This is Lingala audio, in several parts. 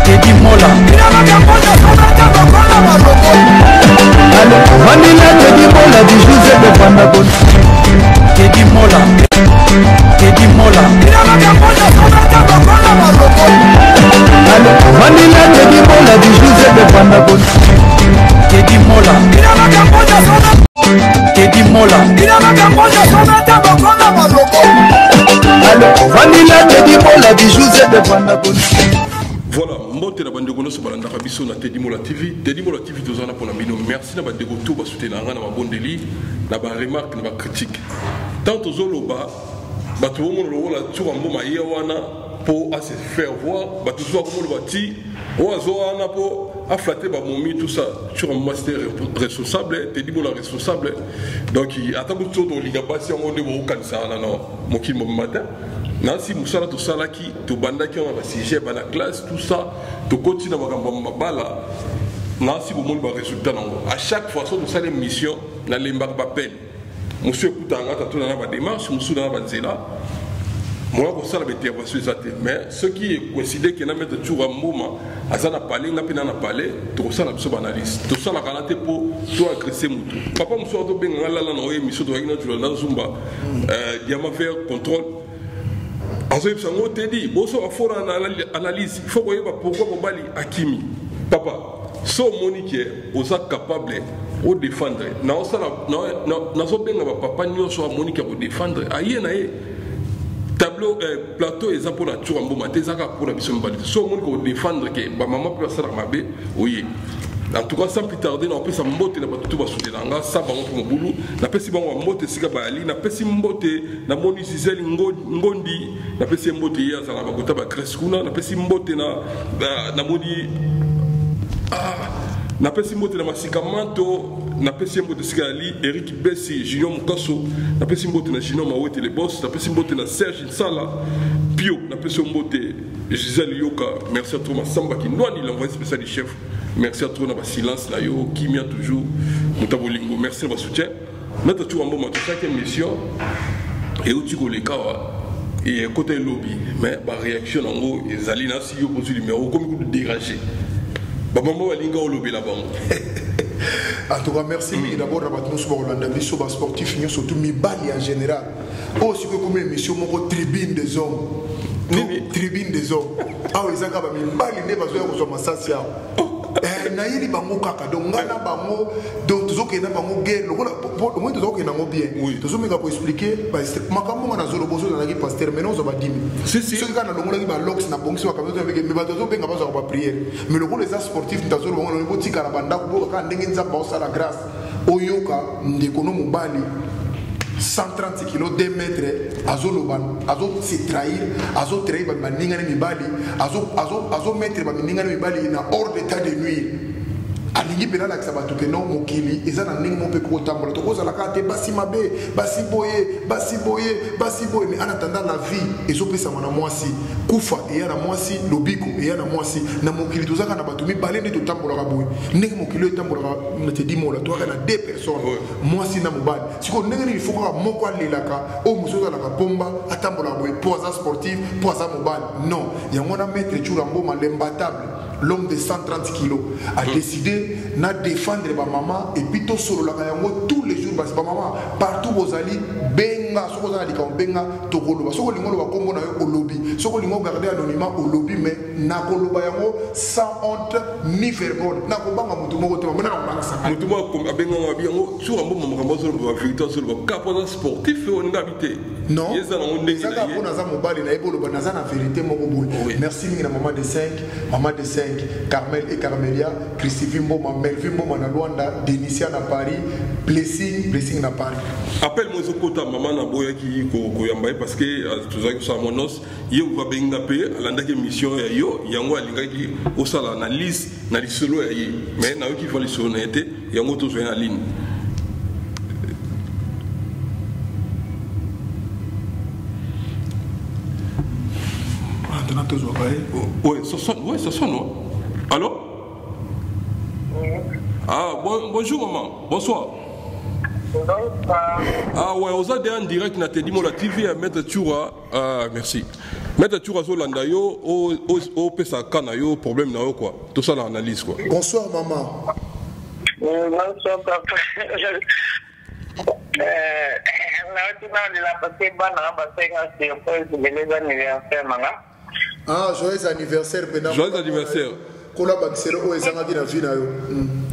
Teddy Mola Vanilla Teddy Mola di Giuseppe Pandabon Teddy Mola Teddy Mola Vanilla Teddy Mola di Giuseppe Pandabon Teddy Mola Teddy Mola Vanilla Teddy Mola di Giuseppe Pandabon. Voilà, mbote na bandeko noso balandaka biso na Teddy Mola TV. Teddy Mola TV tozana pona bino. Merci na bandeko to ba soutenir na mabondeli na ba remarque na ba critique. Tant tozoloba bato bomo lo la tuwa mboma ye wana po à se faire voir, bato zo ko lo bati o azo wana po a flatter ba momi tout ça sur un master responsable, Teddy Mola responsable. Donc attends que tout liga passer on de bo kanisa na no mokil mo matin. Nansi musala to salaki to bandaki on va siger ba la classe tout ça to continue makambo mabala nansi bo mon ba résultat nango à chaque fois so to sala mission na lemba ba peine monsieur kutanga ta to na ba démarche monsieur na ba nzela moi ko sala ba intervention exacte mais ce qui est considéré que na mettre toujours un moment azana parler na pena na parler to sala biso ba analyse to sala kana te po to agresser mutu papa monsieur to benga la na émission to ina tu na zumba diama faire contrôle. Ensuite, ça m'a dit, bon, ça va faire une analyse. Il faut voir pourquoi on va Hakimi. Papa, so Monique, on est capable de défendre. Non, ça, non, ça bien, papa, nous sommes Monique pour défendre. Aïe, naïe. Tableau, plateau, et ça pour la tour en bon matin, ça pour la mission balise. So Monique pour défendre que maman peut faire ça dans ma baie. Oui. En tout cas, sans plus tarder, on peut s'embotter dans tout va soutenir l'anga, ça va pour mon boulot. Na pesi bon mbote sika bali, na pesi mbote na moni zizeli ngondi, na pesi mbote ya za na bakota ba kreskuna, na pesi mbote na moni na pesi mbote na masikamanto, na pesi mbote sika ali Eric Bessi, Junior Mukaso, na pesi mbote na Junior Mawete le boss, na pesi mbote na Serge Sala, Pio, na pesi mbote Gisèle Yoka, merci à toi ma samba qui noie ni l'envoyé spécial du chef. Merci à toi dans le silence là yo qui m'a toujours Moutabolingo. Merci de votre soutien. Notre tour en bon moment chaque émission et où tu les cas et côté lobby mais par réaction en gros les alliés si yo pose numéro comme vous déranger. Bah maman walinga au lobby là-bas. En tout cas merci d'abord d'avoir nous sur Rolanda Bisso bas sportif nous surtout mi bali en général. Oh si que comme émission mon tribune des hommes. Tribune des hommes. Ah oui ça quand même bali ne pas jouer sur massage. Na yeli bango kaka donc ngana bango donc tozoke na bango guerre lokola au moins tozoke na ngo bien tozomeka pour expliquer makambo na zolo bozo na ki pasteur mais non zo ba dimi si ce kana longola ki ba lox na bongisi wa kameto avec mais ba tozo benga ba zo ba prière mais lokola les sportifs tazolo bango no botika na banda ko ka ndenge nzamba o sala grâce oyoka ndeko no mobali 130 kg 2 mètres azoloban azo se trahir azo trahir ba maninga ni mibali azo mettre ba maninga ni mibali na hors d'état de nuire alingi pena la sabatu ke non mokili eza na ndenge mo pe ko tambola to ko za la kate basi mabe basi boye mais en attendant la vie ezo pesa mwana mwasi kufa e ya na mwasi lobiko e ya na mwasi na mokili to zaka na batu mi balende to tambola ka boye ndenge mokili tambola na te di mola to na 2 personnes mwasi na mobali siko ndenge ni faut ka moko alelaka o musoza la ka bomba atambola boye poza sportif poza mobali non yango na maître Churambo l'imbattable l'homme de 130 kilos a décidé de défendre ma maman et puis tout solo la kayango tous les jours parce que maman partout aux alliés benga soko za dika benga to koloba soko lingo ba kombo na yo lobby soko lingo garder anonymat au lobby mais na koloba yango sans honte ni vergogne na ko banga mutu moko to mona ko banga sa mutu moko benga ngabi yango sur un bon moment ko zo ba victoire sur le cap sportif on ngabité non yeza na ndenge ça ka pona za mobali na ebolo ba na za na vérité moko boule merci mingi na maman de 5 Carmel et Carmelia, Christophe Mboma, Melvin Mboma na Luanda, Denisia na Paris, Blessing na Paris. Appelle-moi ce kota maman na boya ki ko yambaye parce que tout ça que ça monos, yo va benga pe alanda ke mission ya yo, yango alinga ki osala analyse na lisolo ya yi. Mais na yo ki fali sonete, yango to zo na ligne. Oui, ça sonne. Allô? Ah, bonjour maman, bonsoir. Ah ouais, aux AD en direct na Teddy Mola TV à Maître Tchoura. Ah merci. Maître Tchoura zo landa yo o pesa kana yo problème na yo quoi. Tout ça l'analyse quoi. Bonsoir maman. Bonsoir papa. Ah, joyeux anniversaire, Bena. Joyeux anniversaire. Kola Baxero, oh, ils ont dit la vie là.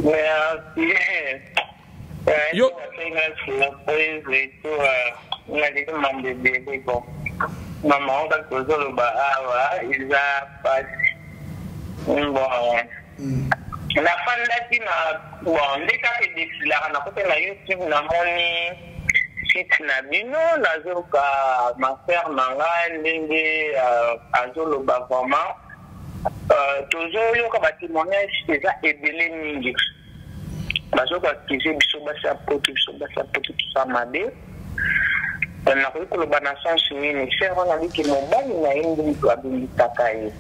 Merci. Yo. Maman, on va causer le bar, ils a pas. Bon. La fin de la bon, dès que tu la on a côté la YouTube, na moni site na bino, na zoka ma sœur manga ndenge azolo ba vraiment toujours yo ka ba témoignage déjà ebele mingi. Bazoka kize biso ba sa poto tout ça mabe. Na ko ko ba na sens ni faire on a dit que mon bali na indi ko abili takai.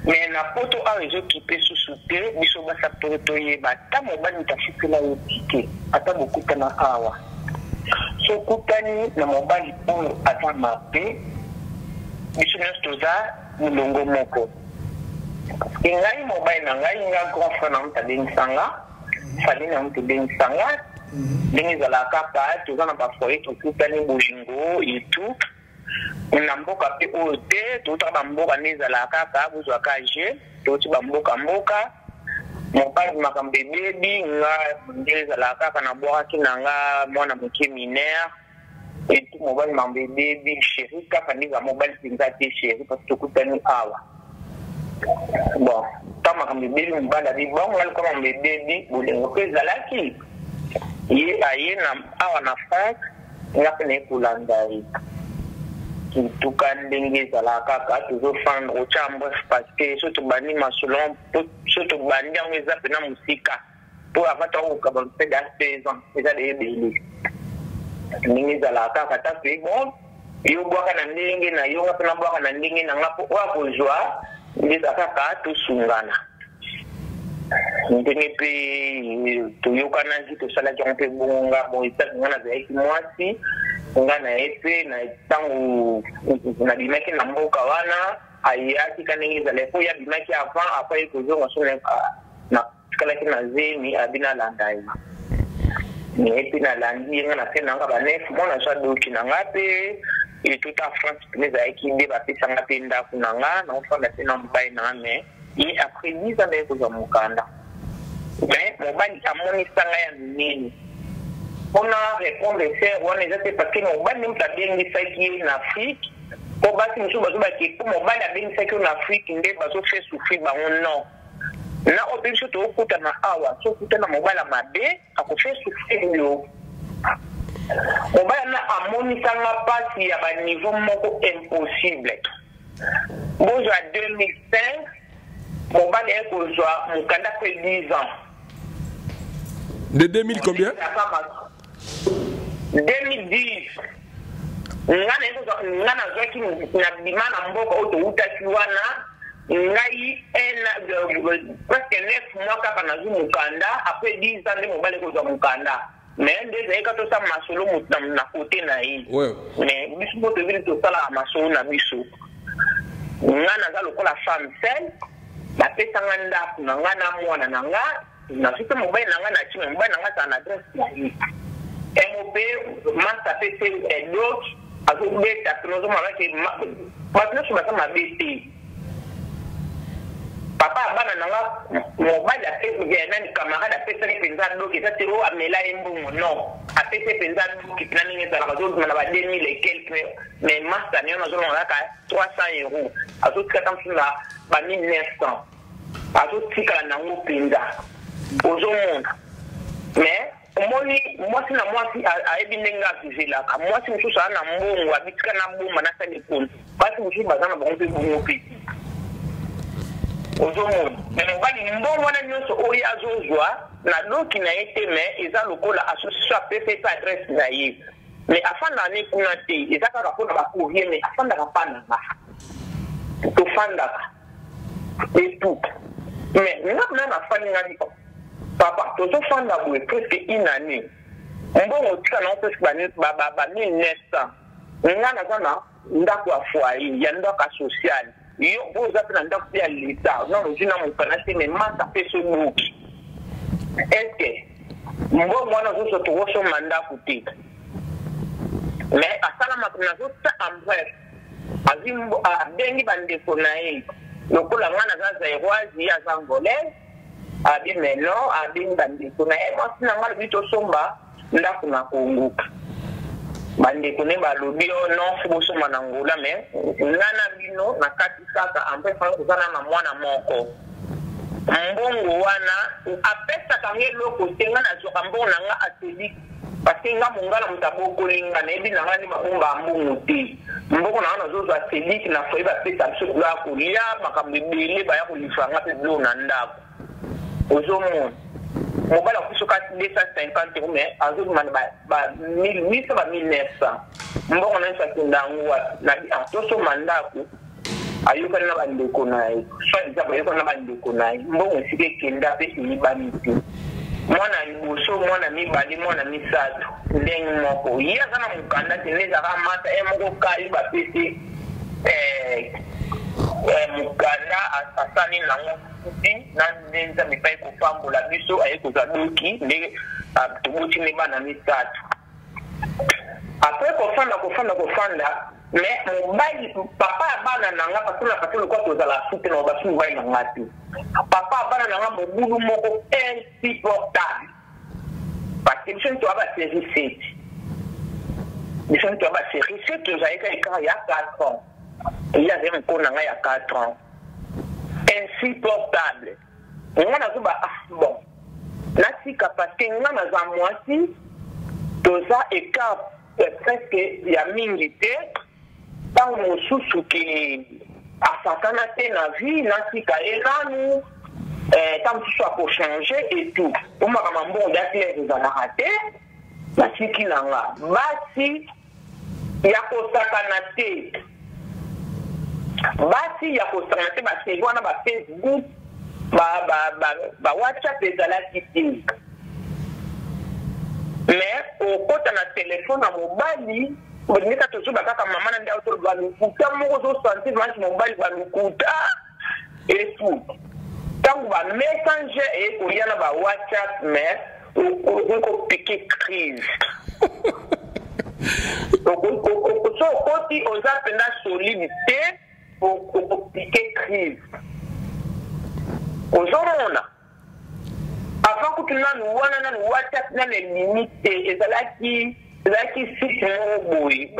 Mais na poto a réseau qui peut sous-souter, biso ba sa poto yeba ta mobali tafikela yotike ata bokuta na awa. So kutani na mobali oyo ata mabe biso nyostoza mulongo moko. Ingai mobali na ngai nga grand frère na mta benisanga, fali na mta benisanga, ndenge za kaka toza na ba foyer tokutani bojingo et tout. Na mboka pe oyo te tota bamboka nezala kaka bozwa kaje toti bamboka mboka mobali makambo ebebi nga ndezala kaka na bwaki na nga mwana moke minere etu mobali makambo ebebi sheri kaka ndeza mobali mpenza te sheri parce tokutani awa bon ta makambo ebebi mobali abi bongo alika makambo ebebi bolingo mpe ezalaki ye aye na awa na france nga mpe naekolanda ye tuka ndenge ezalaka kaka tozofanda kocambwe parce que so tobandi masolon so tobandi yango eza mpena mosika mpo afata okokaba mpe da 16 ans eza deyebele ndenge ezalaka kaka ta pe bon yo bwaka na ndenge na yo nga mpena bwaka na ndenge na nga mpo oyo akozwa nde eza kaka tosungana ndenge mpe toyokanaki tosalaki yango mpe bonga bon esaki nga nazalaki mwasi nga na ye mpe na ntango nabimaki na mboka wana ayaki ka ndenge ezala po ye abimaki avant apres ye kozonga so natikalaki na zemi abi nalanda ye ye mpe nalandi ye nga na se nanga banef mwana so adoki na nga mpe etuta france pene ezalaki nde bapesanga mpe ndako na nga naofanda mpe na mobali na nga me ye après 10 ans naye kozwa mokanda me mobali amonisanga ya minene mpona répondre ser wana eza te parce que mobali nde moto abengisaki ye na afrique mpo basi mosusu bazobaki mpo mobali abengisaki yo na afrique nde bazofe souffrir bango non na oyo mpe biso tookutana awa so okutana mobali mabe akofe souffrir yo mobali na amonisanga mpasi ya baniveau moko impossible bozwa 2005 mobali aye kozwa mokanda mpe 10 ans De 2000 combien? 2010. Nga nazwaki na bima na mboka oyo toutaki wana ngai presque 9 mois kaka nazwi mokanda après 10 ans nde mobali ekozwa mokanda mais nde ezalika tosala masolo na kote na ye mais biso mpo tozili tosalaka masolo na biso nga naza lokola femme seule bapesanga ndako na nga na mwana na nga nazwi mpe mobali na nga na tima mobali na nga azala na adresse na ye mob masa mpe se edot azobeta pe nozomabake bato nyonso baza mabe te papa abana na nga mobali nani camarade apesaki mpenza doki eza te oyo amela ye mbongo non apesi mpenza doki mpena ndenge ezalaka azobima na ba 2000 et quelque mais masa na yo nazolonga kaka 300 euros azotikata mosusu na ba 1900 azotikala nango mpenza ozomona mais omoni mwasi na mwasi ayebi ndenge avizelaka mwasi mosusu aza na mbongo abitika na bomba nasala ekoni basi mosusu baza na bango mpe bongo mpe ozomona me mobali mbongo wana nyonso oyo azozwa na doki na ye te me eza lokola association apesa adresse na ye me afandaka ne kuna te eza kaka mpona bacourrier me afandaka mpa na nga tofandaka etout me nga mna nafandi nga papa tozofanda boye presque une année mbongo tika na oto ba 1900 ngana kana ndako ya foyer ya ndako social yo boza na ndako ya leta non jina mukanasi me masa peso buki eske mbongo wana zo to woso mandako tika mais asala makuna zo ta ambre azimbo abengi bandeko na ye lokola mwana zaza ewazi ya zangole abi meno abi bandeko na ye mwasi na ngalo bito somba ndako na konguka bandeko ne balobi ono fubosoma na ngula me ngana bino na kati kaka ampe fa kuzana na mwana moko mbongo wana apesa kange loko tenga na zoka mbongo na nga ateli parce nga mungala mutaboko linga na ebi na ngani mabunga mbungu ti mbongo na wana zozo ateli na foiba pesa biso kula kulia makambibele baya kulifanga pe blo na ndako ozomo mobala kusoka 250 mais azul man ba 1900 mbongo na sakindangwa na atoso mandako ayuka na bandeko naye so nzaba ayuka na bandeko naye mbongo sike kenda pe ibaniti mwana liboso mwana mibali mwana misato ndenge moko iya kana mukanda teneza kamata moko kali ba pesi mukanda asasani nango na ndenza mipai kupambola biso ayekuza doki ndenge tubuti ne bana misato après kofanda mais mobali papa bana nanga patula patula kwa tozala fute na basu vai na ngati papa bana nanga mobulu moko insupportable parce que je ne dois pas série 7 je ne dois pas série 7 tu as été il y a 4 ans il y avait un con nanga il y a 4 ans insupportable on a zo ba bon na sika parce que ngana za mwasi toza écart presque ya mingi te tant mosusu ke asakana te na vie na sika elanu tant mosusu ako changer et tout omaka mambongo dati ezalaka te na siki nanga basi ya kosakana te basi wana ba Facebook ba WhatsApp ezalaki te mais okota na telefone na mobali boneka tozuba kaka mama na ndia to balukuta moko zo sentir manchi mobali balukuta et tout tangu ba messenger et ko yana ba WhatsApp mais on piquer crise so koti oza penda solidité pour piquer crise ozomona avant que tu n'as WhatsApp na limite ezalaki site boy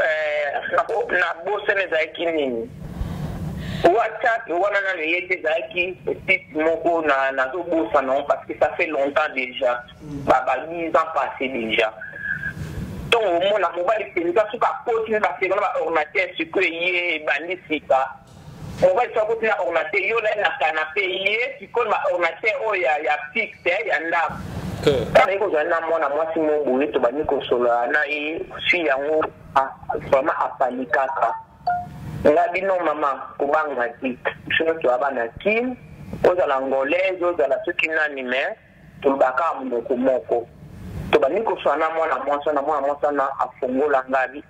na bosse ezalaki nini WhatsApp wana na yete ezalaki site moko na zo bossa non parce que ça fait longtemps déjà ba 10 ans passé déjà donc au moins na mobile penza suka continue ba faire ba ordinateur ce que yé bandisika mobile so continue ordinateur yo na canapé yé siko ba ordinateur ya fixe ya ndako kana iko jana mwana mwasi mungu yetu bani kosola na yi si yango vraiment apanikaka ngabi no mama kubanga ti sino to abana kim oza la ngolaise oza la soki nani mais tulbaka moko moko to bani kosola mwana mwasa na afongola ngabi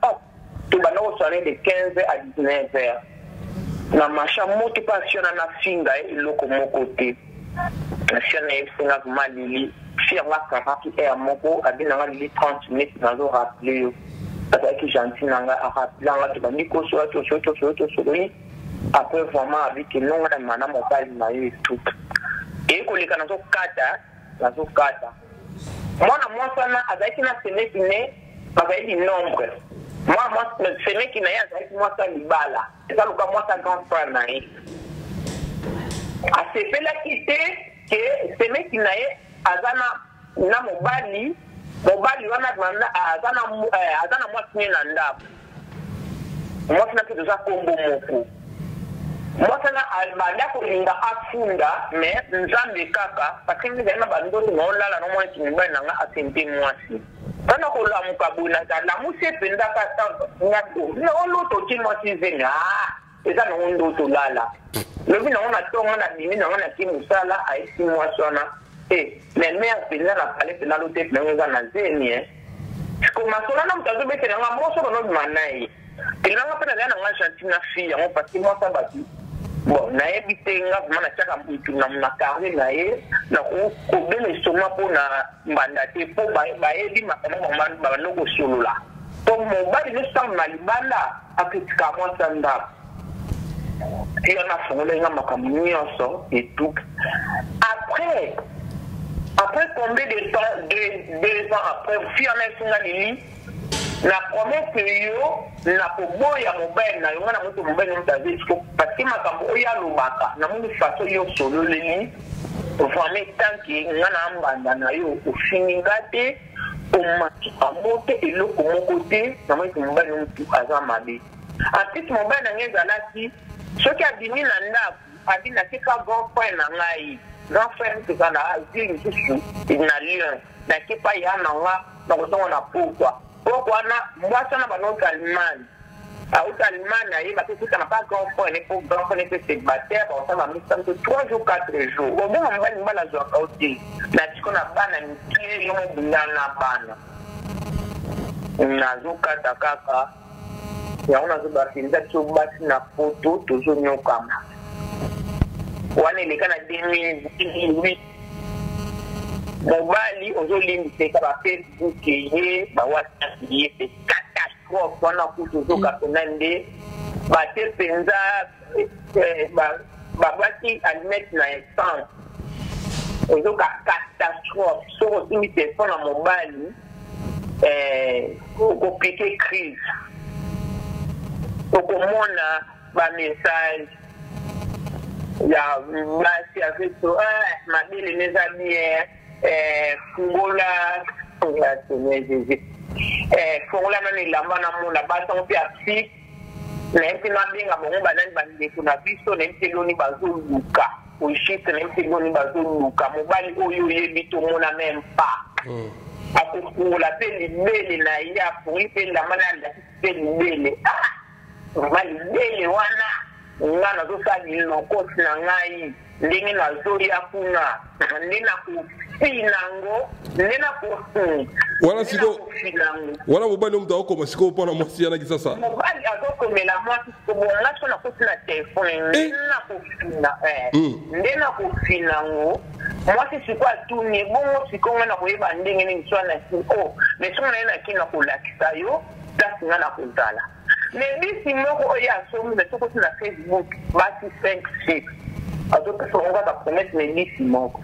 to bana kosola de 15 à 19 heures na macha moto pasiona na finga iloko moko te na siana efunga malili si on a 40 heures moko abina ngali 30 minutes na zo rappeler yo parce que gentil nanga a rappeler nga to bani ko so après vraiment avec non na mana mobile na yo tout et ko leka na zo kata mwana mwasana azaki na semekine bazali nombre moi semekine ya azaki mwasa libala ça luka mwasa grand frère na ye asepela kite ke semekine ye azana na mobali wana azana mwasi na ndako mwasi na kitu za kombo moko mwasi na albanda kulinga afunda mais nzambe kaka parce que nzambe bandoto ngolala no mwasi mbana nanga asente mwasi kana ko la mukabuna la muse penda ka ngako no loto ti mwasi zenga eza no ndo to lala lebi na ona tonga na bimi na ona kimusala aisi mwasi wana mais mère pena la palette na lote pena na zeni masolo na mutazo bete na ngamoso no manayi kelanga pena na nga Argentina fille on parce que moi ça va bon na ebitenga mana chaka mtu na carré na ye na ko bele soma pona mbanda te po ba ebi makana mama ba no go solula to mo ba ni sa malibanda akitika moi sanda et on a fait un macamunioso et tout. Après combien de temps, 2 ans après, la première que na pobo ya mobile na yonga na moto mobile na mtazi parce que makambo ya lobaka na mungu faso yo solo leli vraiment tanki ngana mbanda na yo ofingate o maki amote eloko moko te na moto mobile na mutu azamabe artiste mobile na ngeza lati soki abimi na ndaku abi na tika grand frère na ngai grand frère que ça na azili susu na lion na kipa ya na nga na kotonga na pourquoi na mwasa na banoko Allemagne autre Allemagne na yeba tout ça na pas grand frère ne pour grand frère ne se battre on va mettre 3 jours 4 jours au bon moment ni bala zo kauti na tiko na bana ni tie yo mbana bana na zo kata kaka ya una zo bafinza to basi na photo to zo nyokama wana ile na 2008 mobali ozolimisa ka Facebook ye ba WhatsApp ye c'est catastrophe wana kutozoka penande ba te penza ba bati almet na essence ozoka catastrophe so imi téléphone na mobali ko piquer crise okomona ba message ya basi avec toi mabili neza bien fungola ya tenezi fungola na lamba na mona basa on pia fi na mpina binga bongo banani bande kuna biso na mpeloni bazoluka oshite na mpeloni bazoluka mobali oyo yebi to mona même pas akufungola pe libele na ya fungi pe la malanda pe libele mobali libele wana ngana zo sali lokosi na ngai ndenge na zori akuna ndena kufinango ndena kufinango wala siko wala mobali mtu akoma siko pona mwasi yana kisasa mobali azokomela mwasi kubonga sona kusina telefone ndena kufinango mwasi siko atuni bongo siko ngana kuiba ndenge ni mswana siko mesona yana kina kulakisa yo tasi ngana kuzala mais bisi moko oya somi na soko na Facebook basi 5-6 azoka songa ba promettre mais bisi moko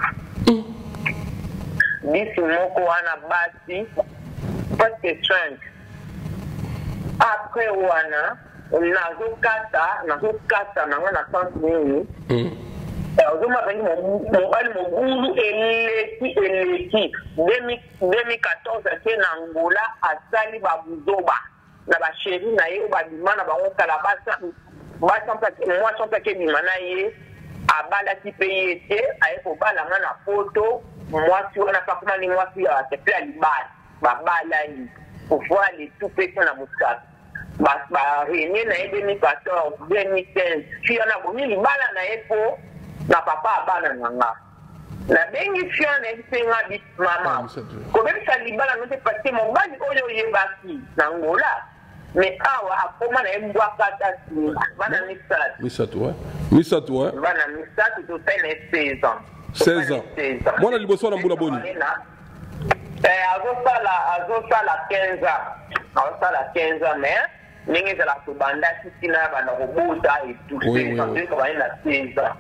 wana basi parce que change après wana nazokata na ngana sans nini ozoma bani mobali mogulu eleki 2014 ake na Angola asali babuzoba na ba chéri na ye ba bimana ba ngokala basa moi sans pas que bimana ye abala ti payete aye ko bala na photo moi si on a pas comment ni moi si a te pla libal ba bala ni pour voir les tout petit na muska ba réunion na 2014 2015 si on a boni libala na ye po na papa abana nganga la bengi fiona esenga bit mama ko be sa libala no te passer mon bali oyo yebaki na Angola mais awa akoma na mbwa kata bana misatu bana misatu to tene 16 ans 16 ans mwana liboso na mbula boni azosala 15 ans mais ningi za la kubanda sisi na bana robota et tout ça donc bana na 16 ans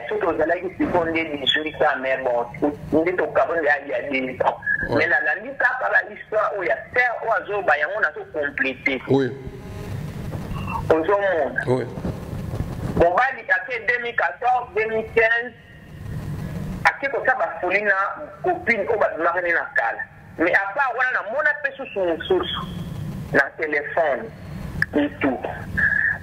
surtout za la qui seconde ni jurika mais bon ndi to kabon ya 10 ans mais la lista par la histoire où il y a faire oiseau ba yango na to compléter oui oui bon bali ake 2014 2015 ake ko saba folina copine o ba marine na kala mais à part wana na mona peso susu na téléphone et tout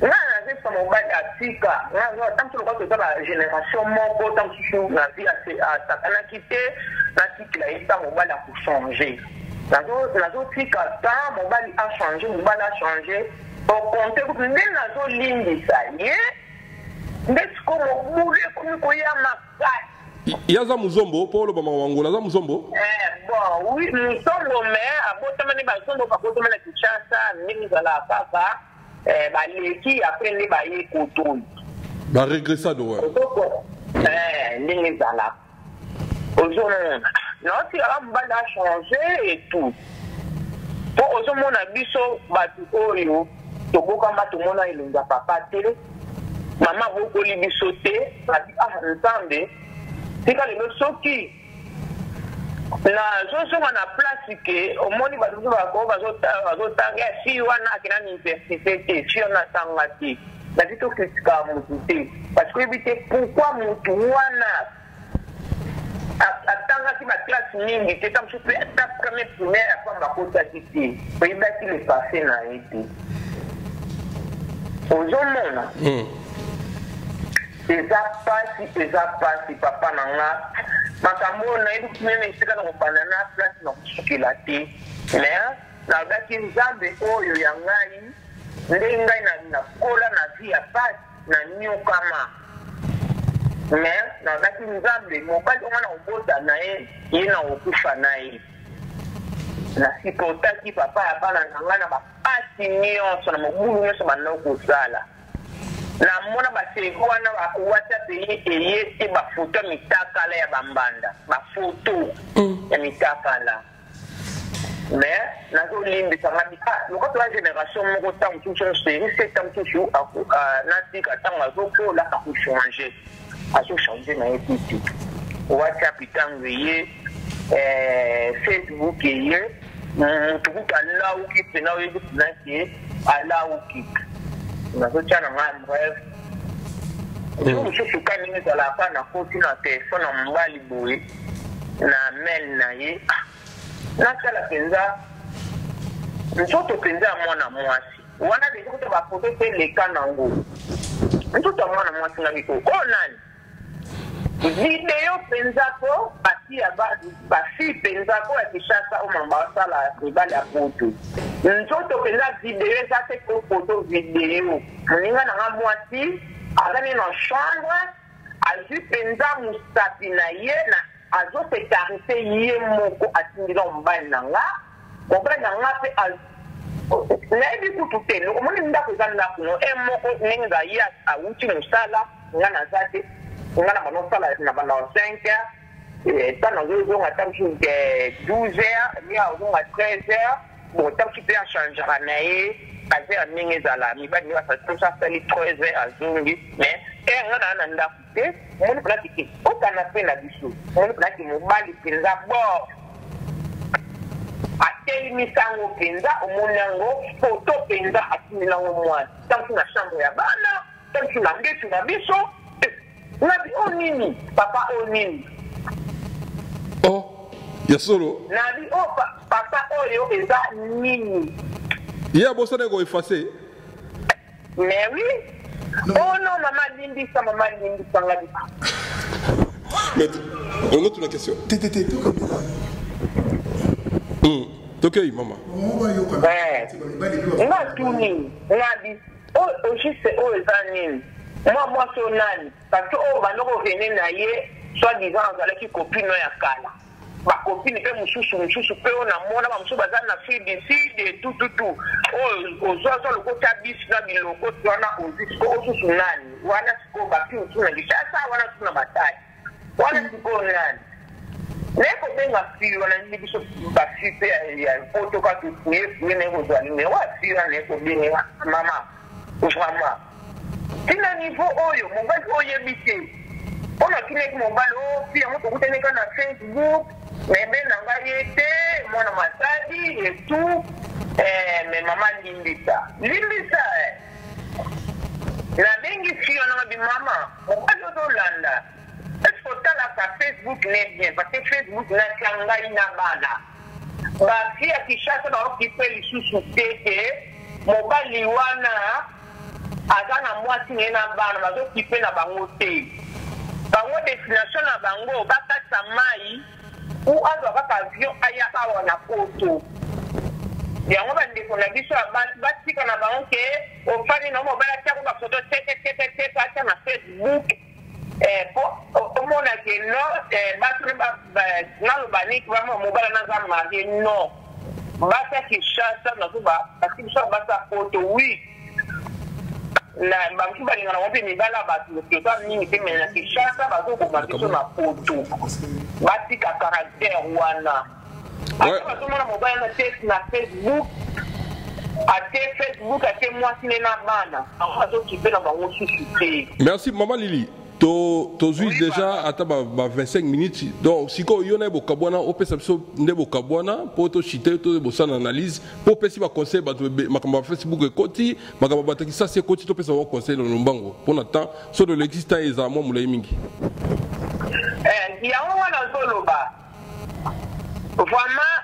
na c'est pas mon bac atika na tant que le de la génération moko tant que na vie à sakana quitté na cycle là ça mon bac a pour changer la zo tika ça mon bac a changé mon bac a changé au compter que na zo ligne ça y est mais comme boule comme ko ya makasi yaza muzombo polo ba mwangola za muzombo bon oui, nous sommes au maire, à Botamane, Bazondo, Bakotamane, Kinshasa, Ningala, Papa, Baleki, après les baillés Koton. Bah, régressade, ouais. Ningala. Aujourd'hui, non, si la bande a changé et tout. Pour aujourd'hui, mon abisso, Batukoyo, Tobokama, tout le monde a eu un papa télé. Maman, vous pouvez lui sauter, elle dit, ah, entendez, c'est quand il me sautit. Na zozo wana place ke omoni bazuzu bako bazotanga si wana akina université te si on atanga ti bazi to kritika mutu te parce que bité pourquoi mutu wana atanga si ba classe nyingi te comme super étape première primaire kwa bakota ti pe ibati le passé na été ozomona eza pasi papa nanga makambo na yebi kumene esika na kobanda na place na kosukela te mais nalobaki nzambe oyo ya ngai nde ngai nakola na vi ya pasi na nyokama mais nalobaki nzambe mobali onga na kobota na ye ye na kokufa na ye nasipotaki papa ya bana na ngai na bapasi nyonso na mobulu nyonso banda kosala na mona baseko wana WhatsApp eye te bafoto mitakala ya bambanda bafoto ya mitakala mais nazolimbisa ngabika lokoto ya génération moko ntango tuso série c'est ntango tuso natika ntango azokola azochange na ye titi WhatsApp ntango eye Facebook eye mutu kutu alauki pena oyebi tunaki alauki nazotiana nga bref mosusu kani ezalaka na koti na telefone na mobali boye na mail na ye nasala mpenza nzoto mpenza ya mwana mwasi wana deja kuta bafoto mpe leka nango nzoto ya mwana mwasi nga biko o nani video mpenza ko batia bafille mpenza ko ya kishasa omamba basala mibali ya poto nzoto mpenza video eza te ko foto video moninga nanga mwasi azali na chambre azwi mpenza mosapi na ye na azosekarise ye moko atindila mobali na nga mobali na nga mpe nayebi kutu te omoni ndako eza ndako no e moko ndenge za ye awuti mosala nga naza te nga na banosala na banda 5 heures ntango azozonga ntango 12 heures mi azonga 13 heures bon ntango mpe achangeaka na ye azera ndenge ezala mibali asali 3 heures azongi mais nga naa na ndako te omoni mpelaki ke okana mpe na biso omoni mpelaki mobali mpenza bor atelimisango mpenza omoni yango foto mpenza atimilango mwasi ntango na chambre ya bana ntango na ngetu na biso nabi o nini papa o nini ya solo nabi o papa oyo eza nini ye abosana koefase mais oui oh non mama limbisa ngabi maître on a une question tokei mama nga tuni nabi o juste o eza nini moi so nani parce que o bandoko vene na ye soi-disant azalaki copine ya kala bakopine mpe mosusu mpe oyo namona bamosusu baza na fille du sud tututu oyo ozwazwa lokota bisi na biloko wana ozwi siko osusu nani wana sikoyo bafi mosusu na gishasa wana susu na batali wana sikoyo nani naye kobenga fille wana ndi biso bafi mpe ya poto kaka fuye naye kozwa numero ya fille wana naye kobenga mama vraiment tina niveau oyo mobali oyebi te mpona kineki mobali ofi yango tokutaneka na Facebook mebe na ngai ye te mwana masadi etu me mama limbisa nabengi fille wana ngabi mama mobali ozolanda eske otalaka Facebook ne bien parce que Facebook natia ngai na bana bafi ya kishasa baokipe lisusu te te mobali wana aza na mwasi ne na bana bazokipe na bango te bango destination na bango bakata mai ou azwa kaka avion aya awa na poto yango bandeko na biso batika na bango ke ofani na mobali atiako bafoto tete atia na Facebook po omona que non, nalobani vraiment mobala naza marié non. Basa Kinshasa nazuba parce que ça basa poto oui. Na bantu balinga na wope mibala batu que ça mingi te mais na Kinshasa bazo ko mabiso na poto. Batika caractère wana. Ouais. Bazo na mobala na test na Facebook. Merci Maman Lili. Tu joues déjà à 25 minutes. Donc si tu as un bokabwana, on peut s'absorber un bokabwana pour te chiter, pour te faire une analyse, pour te faire conseil, ma Facebook est côté, ma camarade ça c'est côté, tu peux savoir conseil dans le bango. Pour l'instant, sur de l'existant et ça moi moulay mingi. Il y a un soloba. Vraiment,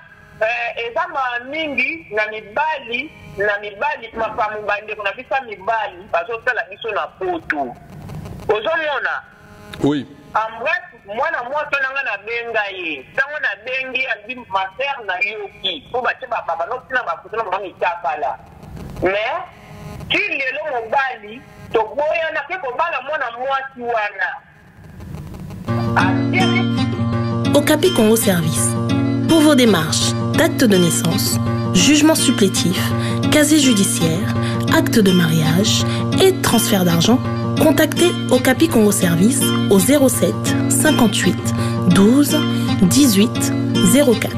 ezama mingi na mibali mafamu bande kuna bisa mibali bazosala biso na poto ozomona oui en bref mwana moto nanga na benga ye tango na bengi abi ma sœur na yoki po bache baba no tina bafuta na mami tapala mais ki lelo mobali to boya na ke ko bala mwana mwasi wana Okapi Congo Service. Pour vos démarches d'acte de naissance, jugement supplétif, casier judiciaire, acte de mariage et transfert d'argent, contactez Okapi Congo Service au 07 58 12 18 04.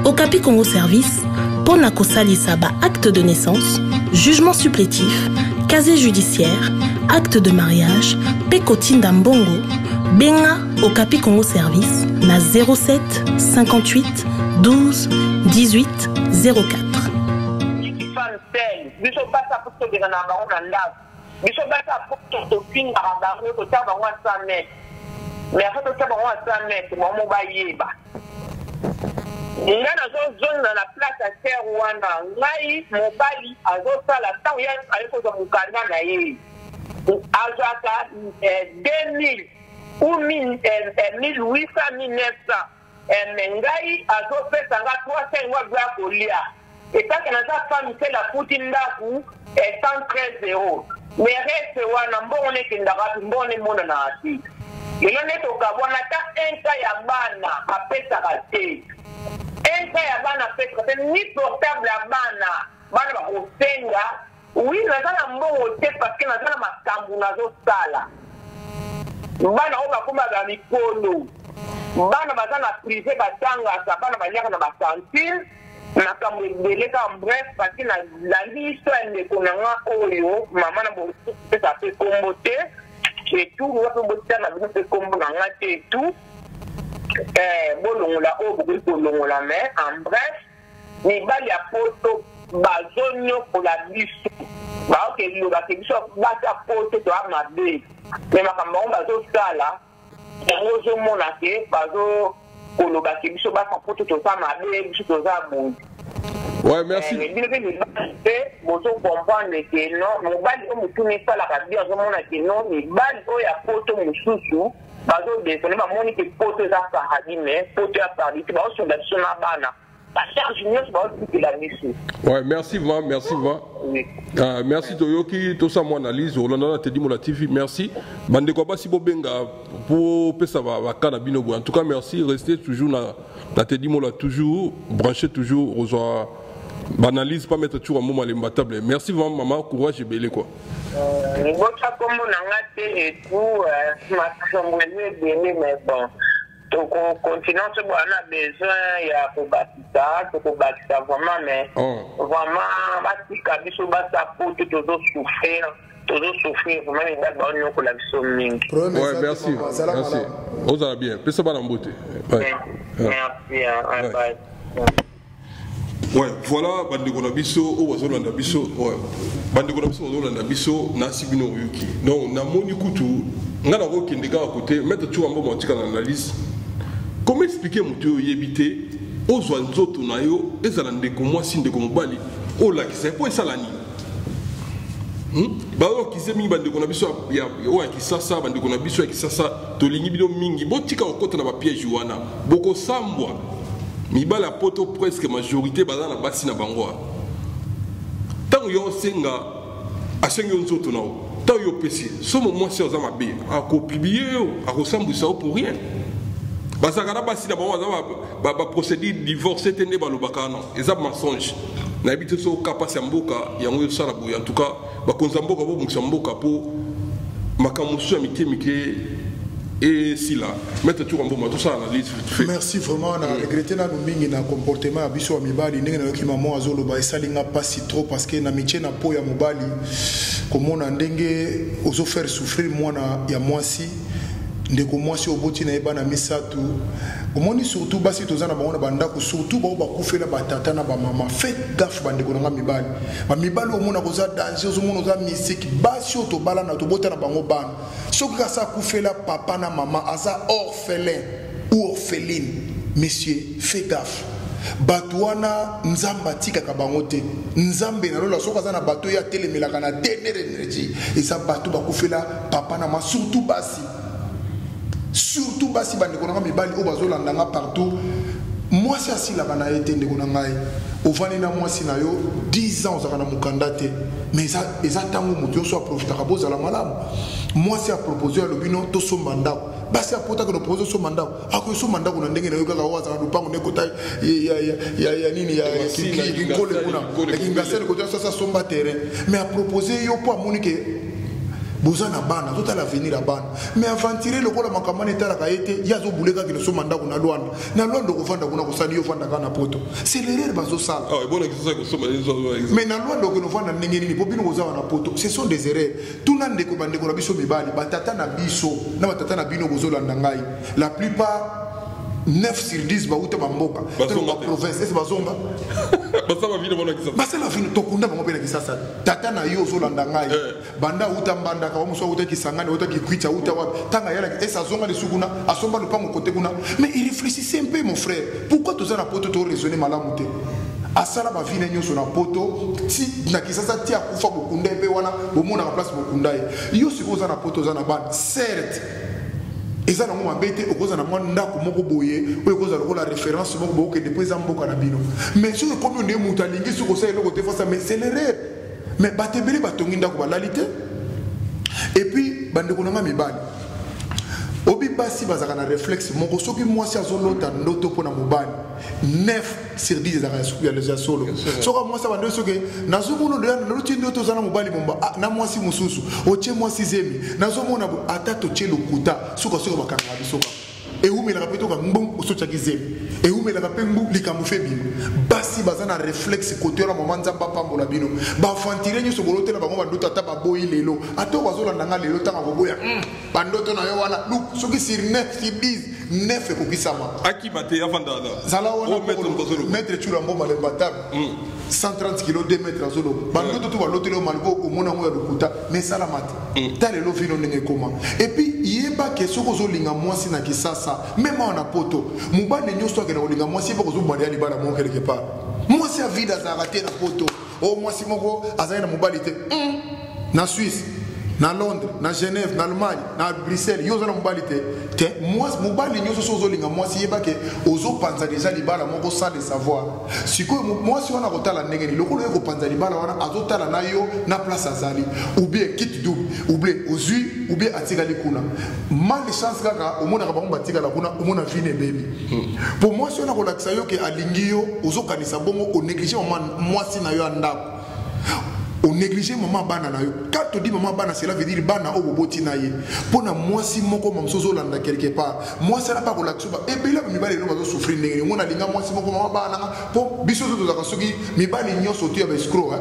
Okapi Congo Service, Ponako Salisaba acte de naissance, jugement supplétif, casier judiciaire, acte de mariage, Pekotinda Mbongo, Benga Okapi Congo Service na 07 58 12 18 04. Biso basa pour te na bango na ndako. Biso basa pour te pinga bango ko ta bango 100 mètres. Mais après to ta bango 100 mètres, mo ba yeba. Ngana zo zone na la place à terre wana, ngai mobali azosala ta ya aliko zo mukanda na ye. Azaka 2000 ou 1800 1900 mengai azopesa nga 300 ngwa bya kolia. Et tant que notre femme fait la poutine d'aku, 113 €. Mais reste wana mbone kindaka mbone mona na ati. Ilo neto kabwana ta enka ya bana apesa kate. Enka ya bana apesa ni portable ya bana ba kosenga. Oui, nazala mbongo te parce que nazala makambu nazo sala. Bana oba kuma ba mikolo. Bana bazana privé batanga sa bana banyaka na basantine. Nakambo beleka bref parce que la liste elle konanga oyo mama na bo ça fait comboté et tout on peut botter na bo fait combo na ngate et tout bolongola o bo bolongola mais en bref ni bali ya poto bazonyo pour la liste ba ok lo ba ke biso ba ta poto to amabe mais makambo on bazo sala on zo mona ke bazo koloba ke biso ba poto to sa mabe biso to za bo. Ouais, merci. Mais bon, comprendre que non, mon bal comme tout n'est pas la radio, je m'en ai dit non, mais bal oh ya poto mususu, bazo de ce n'est pas mon que poto ça a dit mais poto a parlé, tu vas sur la sona bana. La charge junior va aussi la mission. Ouais, merci vraiment, merci vraiment. Oui. Merci Toyoki, tout ça mon analyse, on a te dit mon TV, merci. Bande ko ba si bo benga pour pesa va kana bino. En tout cas, merci, restez toujours na te dit mon toujours branché toujours aux banalise pas mettre toujours un moment les table. Merci vraiment maman, courage et belé quoi. Votre comme on a et tout, ma chambre mais bon. Donc on continue, on a besoin, il y a pour bâtir ça vraiment, mais vraiment, bâtir kabiso bâtir pour toujours souffrir, vraiment il y a des gens qui la vie. Ouais, merci, merci. Vous allez bien, puis ça va en beauté. Merci, bye. Ouais, voilà, Bandeko Nabiso, Owazolanda Biso, ouais. Bandeko Nabiso, Owazolanda Biso, Nasibino Yuki. Donc, na moni kutu, nga na roki ndeka à côté, mettre tout en bon motika dans l'analyse. Comment expliquer mon Dieu yébité, ozwa nzoto na yo, ezalande ko mwasi ndeko mobali, o la ki c'est pour salani. Ba o ki se mi Bandeko Nabiso ya o ya ki sasa, Bandeko Nabiso ya ki sasa, to lingi bino mingi, botika okota na ba piège wana, boko sambwa. Miba la poto presque majorité baza na basi na bango. Tant yo senga asengi nzoto nao. tant yo pesi so moi c'est aux amabe a ko publier a ressemble ça pour rien basakana basi na ba procédure divorce tende ba lobaka non eza mensonge na habite so kapasi mboka yango sala boya en tout cas ba konza mboka bo mukisa mboka po makamusu ya mike et si là mettre tout en bon tout ça analyse merci vraiment na regretter na mingi na comportement ya biso ya mibali ndenge na yoki maman azoloba esalinga pas si trop parce que na mitie na po ya mobali komona ndenge ozo faire souffrir mwana ya mwasi ndeko mwasi oboti na eba na misatu omoni surtout basi tozana bango na bandako surtout bao bakufela batata na bamama faites gaffe bandeko na mibali bamibali omona koza danger ozomona oza misiki basi oyo tobala na tobota na bango bana soki kasa akufela papa na mama aza orphelin ou orpheline monsieur faites gaffe bato wana nzambe atikaka bango te nzambe nalola soki aza na bato oyo atelemelaka na dernière énergie eza bato bakufela papa na mama surtout basi bandeko na mibali o bazolandanga partout mwasi asilaka na ye te ndeko na ngai ovandi na mwasi na yo 10 ans ozalaka na mokanda te mais eza ntango moto nyonso aprofitaka bozala malamu mwasi apropose alobi no tosomba ndako basi apotaka na propose osomba ndako akoyosomba ndako na ndenge na yo kaka oyo azala lupango nekota ya nini ya kinkole kuna ekingasene kota sasa somba terrain mais apropose yo mpo amoni ke boza na bana tota l'avenir ya bana mais aventurer lokola makamane etalaka ye te ya azobuleka kino soma ndako na lwanda okofanda kuna kosali yo ofandaka na poto c'est l'erreur bazosala mais na lwanda okino ofanda ndenge nini po bino kozawa na poto ce sont des erreurs tuna ndeko bandeko na biso mibali batata na biso na batata na bino bozolanda ngai la plupart 9 sur 10 bauta bamboka ba province est bazonga basala vino tokunda bango pena kisasa tata na yo ozolanda ngai banda uta mbanda ka omuso uta kisangani uta kikwita uta wapi tanga yala esa zonga de sukuna asomba le pango côté kuna mais il réfléchissait un peu mon frère pourquoi tous na poto to raisonner malamu te asala ba vine nyoso na poto ti na kisasa ti akufa bokunda pe wana bomona na place bokunda yo sikoza na poto za na ban certes eza na ngoma bete okoza na mwana ndako moko boye oyo koza lokola référence moko boke depuis za mboka na bino mais sur comme on est mutalingi sur ko sa eloko te face mais c'est l'erreur mais batebele batongi ndako balalité et puis bandeko na mibali obi basi bazaka na réflexe moko soki mwasi azolota ndoto pona mobali 9 sur 10 za ya les solo soka mwasi bando soki nazomona ndo loti ndoto za na mobali bomba na mwasi mususu oche mwasi zemi nazomona atato chelo kuta soka bakanga bisoka eumela kapito ka mbong osocha kizemi eumela kapembu likamufe bino basi bazana réflexe côté la maman nzamba pambola bino ba fantire nyo sobolote na bango bandoto ata baboyi lelo ato bazolanda nga lelo tanga boboya bandoto na yo wana lu soki sur 9 sur 10 9 ekokisama aki bate avandana zala wana maître chula mboma le batab 130 kg 2 mètres azolo bandoto to balotelo malgo omona ngo ya lokuta mais salamate talelo vino ndenge koma et puis yeba ke soko zolinga mwasi na kisasa même en poto mubane nyoso akena olinga mwasi ba kozobalia libala mo quelque part mwasi a vida za raté na poto o mwasi moko azali na mobali te na Suisse na Londres na Genève na Allemagne na Bruxelles yo zana mobali te mwasi mobali nyoso sozolinga mwasi yeba ke ozo panza déjà libala moko sans le savoir siko mwasi wana kotala ndenge ni lokolo yeko panza libala wana azotala na yo na place azali ou bien kit double ou bien ozui ou bien atikali kuna mal chance kaka omona ka bango batikala kuna omona vine baby pour mwasi wana kolakisa yo ke alingi yo ozo kanisa bongo o négliger mwasi na yo andako on néglige maman bana na yo quand on dit maman bana cela veut dire bana o boboti na ye pona mwasi moko mamsozo landa quelque part mwasi na pa ko laksuba e bela mibali no bazo souffrir ndenge ni mona linga mwasi moko maman bana po biso to zaka soki mibali nyoso to ya ba escroc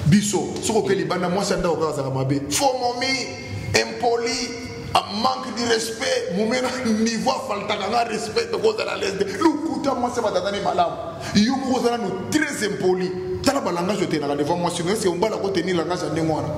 biso soko ke libana mwasi anda ko za mabe fo momi impoli a manque de respect mumena niveau faltaka na respect to ko za la leste lukuta mwasi batatani malamu yo ko za no très impoli tala balangage te na devant moi sur c'est on bala ko tenir langage ndenge wana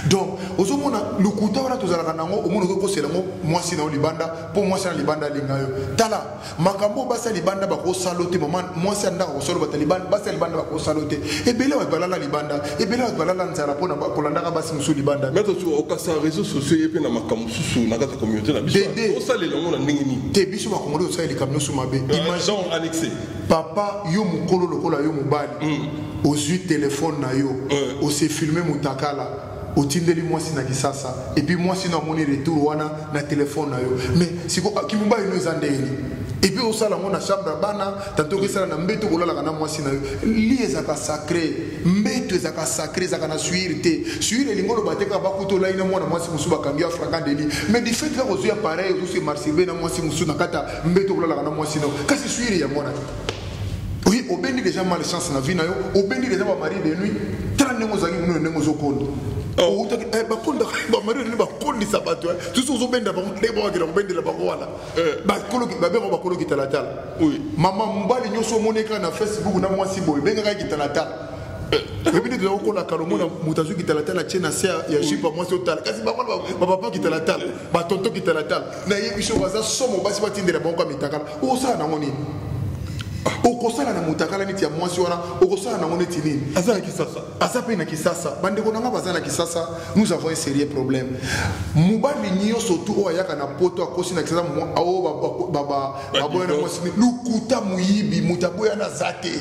donc ozomona lukuta wana tozalaka nango omona ko sela ngo mwasi na libanda po mwasi na libanda linga yo tala makambo basa libanda bako salote maman mwasi anda ko solo bataliban basa libanda bako salote ebele wa balala libanda ebele wa balala nzara pona kolanda ka basi musu libanda mais tu au kasa réseaux sociaux yepe na makambo susu na kata communauté na biso o sale longo na ndenge ni te biso bakomolo o sale kamno su mabe imagine annexé papa yo mukolo lokola yo mobali ozui téléphone na yo o se filmer mutakala otindeli mwasi na kisasa et puis mwasi na moni retour wana na téléphone na yo mais siko kimumba ino ezandeli et puis osala mona chambre bana tanto que ça na mbeto kolala kana mwasi na yo li ezaka sacré mbeto ezaka sacré ezaka na suirité suire lingolo bateka bakuto la ina mwana mwasi musuba kambia fragandeli mais du fait que ozoya pareil ozo marsibe na mwasi musu na kata mbeto kolala kana mwasi na kasi suire ya mwana. Oui, au béni déjà malchance na vie na yo, au béni déjà ba mari de nuit, tant nengo zaki munu nengo zokondo. Oh, ba konda ba mari de ba kondi sabato. Tu so benda ba ndebo akira bendi la ba wana. Ba koloki ba be ba koloki talatal. Oui. Mama mbali nyoso moneka na Facebook na mwasi boy, benga ka kitalatal. Rebini de ko la kalomona mutazu kitalatal la chena sia ya jipa mwasi otal. Kasi ba papa kitalatal, ba tonto kitalatal. Na yebisho baza somo basi batindira bonka mitakala. O sa na ngoni. Okosala na mutakala niti ya mwasi wana okosala na ngone tini azala kisasa asape na kisasa bande ko nanga bazala kisasa nous avons un sérieux problème mubali nyo surtout o yaka na poto akosi na kisasa o baba boya na mwasi lukuta muyibi mutaboya na zate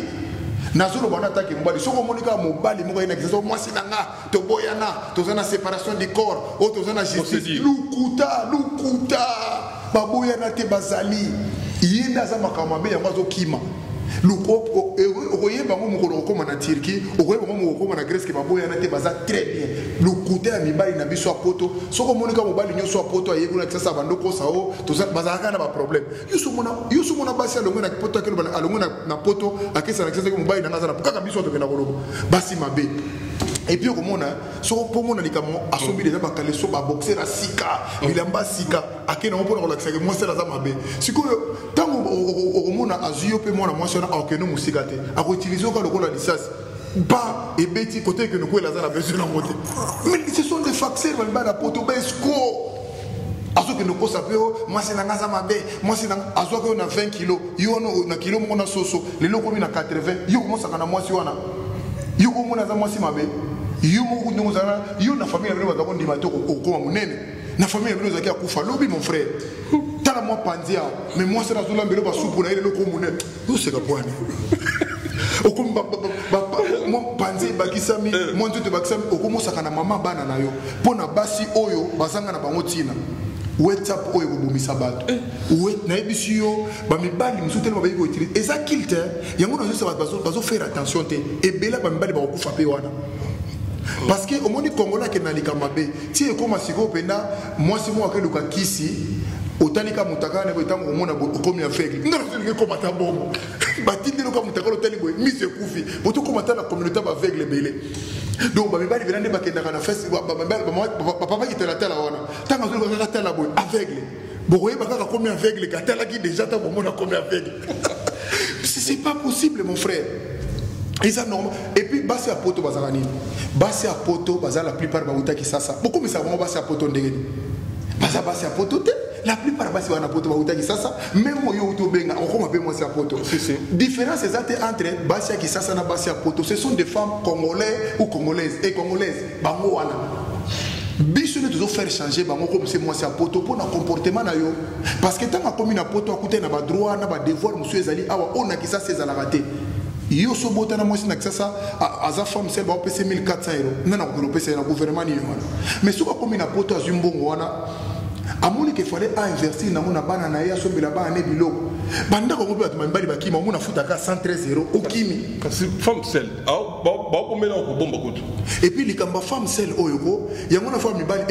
nazolo bana taki mubali soko monika mubali moko ina kisasa mwasi nanga to boya na to zana séparation du corps o to zana justice lukuta baboya na te bazali yenda za makamabe ya mazo kima luko okoyeba ngo mukolo okoma na Turquie okoyeba ngo mukolo na Grèce ke baboya na te baza très bien lukuta ya mibali na biso apoto soko monika mobali nyoso apoto ayekuna tsasa bandoko sao to bazaka na ba problème yusu mona basi alongo na poto akelo alongo na poto akesa na tsasa ko mobali na ngazana kaka biso to kena kolobo basi mabe. Et puis au monde, so pour mon alikamo asombi déjà bakale so ba boxer à sika, bilamba sika, akena on peut relaxer que moi c'est la zamabe. Siko tango au monde azuyo pe moi na moi sona akeno musika te. A utiliser ko la licence. Ba et beti côté que nous ko la zana besoin na moté. Mais ce sont des facteurs ba na poto besco. Azo que nous ko sapeo, moi c'est na ngaza mabe, moi c'est na azo que on a 20 kg, yo na kilo mo na soso, les loko mi na 80, yo commence à na moi si wana. Yo ko mo na za moi si mabe. Yo mo kunyoza yo na famille na bino ndima to okoma munene na famille na bino zakia kufa lobi mon frère tala moi pandia mais moi c'est la zula mbelo ba soupu na ile loko munene yo c'est ka bwana okomba mo panzi bakisami mo nzoto bakisami okomo sakana mama bana na yo pona basi oyo bazanga na bango tina WhatsApp oyo bobomisa bato na ebisi yo bamibali musu tellement bayiko utiliser eza kilte yango na zo bazo faire attention te ebela bamibali ba kokufa pe wana. Parce que au monde congolais qui n'a pas mabe, si et comme si vous pena, moi c'est moi qui le kisi, otalika mutaka na botam au monde comme aveugle. Non c'est comme ta bombe. Bati de comme mutaka otali boy, mise kufi. Boto comme ta la communauté aveugle belé. Donc ba mibali belande ba kenda na fest papa qui te la tala wana. Tanga zo ka tala boy aveugle. Boye ba ka comme aveugle ka tala qui déjà ta bombe na comme aveugle. C'est pas possible mon frère. Et ça normal. Et puis basi à poto bazarani. Basi à poto bazar la plupart baouta qui ça. Beaucoup mais ça vraiment basi à poto ndenge. Basi à poto te. La plupart basi wana poto baouta qui ça. Même yo to benga on comme appelle moi c'est à poto. Différence exacte entre basi qui ça na basi à poto. Ce sont des femmes congolais ou congolaises et congolaises. Bango wana. Biso ne toujours faire changer bango comme c'est moi c'est à poto pour un comportement na yo. Parce que tant que comme na poto à côté na ba droit na ba devoir monsieur ezali awa on a qui ça c'est à la rater. Yo so botana moi c'est ça aza femme celle ba pese 1400 €. Non ko pese na gouvernement ni wana. Mais so ba comme na poto azumbongo wana amoni qu'il fallait investir na mona bana na ya so bila ba ne biloko. Banda ko ba mbali ba kima mona futa ka 113 € au kimi. Parce que femme celle ba ko mena ko bomba kutu. Et puis likamba femme celle oyoko yango na femme mibali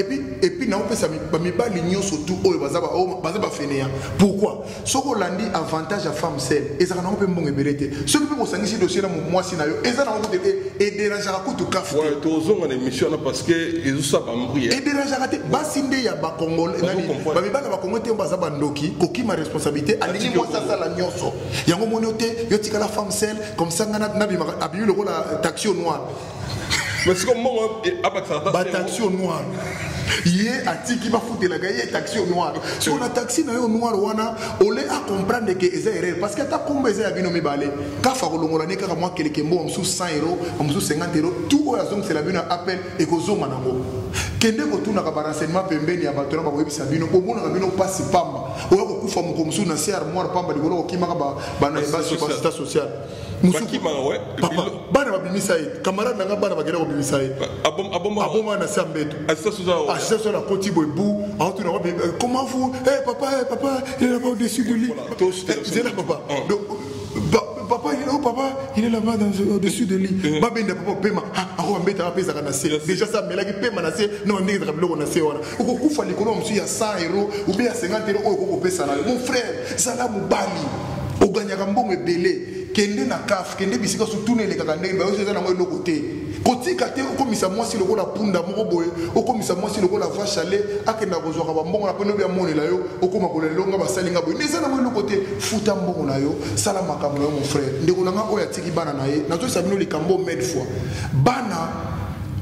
et puis na opesa ba mibali nyoso tout oyo bazaba fenea. Pourquoi? Soko landi avantage à femme celle et ça na ko pe mbongo ebelete. Ce que peut sangisi dossier na moi si na yo et ça na ko et déranger ka kutu kafu. Ouais, to zonga na émission na parce que ils ça ba mbrie. Et déranger ka te basinde ya ba congolais ba mibali ba congolais te bazaba ndoki koki ma responsabilité alingi moi ça la nyoso. Yango monote yo tika la femme celle comme ça na abi le rôle taxi au noir. Mais c'est comme moi ba taxi au noir. Yé atiki ba foutre la gaye taxi au noir. Si on a taxi na yo noir wana, on les a comprendre que eza erreur parce que ta komba eza ya bino mibale. Ka fa ko longola ne ka moi quelqu'un bon en sous 100 €, en sous 50 €, tout o la zone c'est la bino appel et ko zonga nango. kende kotuna ka renseignement pembeni ya bato na ba webisa bino omona ka bino pasi pamba oya ko kufa mukomsu na ser armoire pamba likolo okima ka ba na embasi social musuki mawe bana babimisa ye camarade nanga bana bagera babimisa ye aboma na sambeto assistance sur la côte bobu en tout comment vous papa il est là-bas au-dessus de lui c'est là papa donc papa il est où papa il est là-bas au-dessus de lui babenda papa pema ako mbeta apesa kana se déjà ça mais là qui pema na se non ndenge ka biloko na se wana uko kufa likolo msu ya 100 euros ou bien 50 euros uko pesa na mon frère sala mubali oganyaka mbongo ebele kende na kaf kende bisika surtout ne lekaka ndenge ba ozo na ngolo côté kotika te okomisa mwasi lokola punda moko boye okomisa mwasi lokola vache ale akenda kozwaka bambongo na peno bya monela yo okoma kolelonga basalinga boye neza na ngolo côté futa mbongo na yo sala makambo yo mon frère ndeko nanga oya tiki bana na ye na to sabino likambo mede fois bana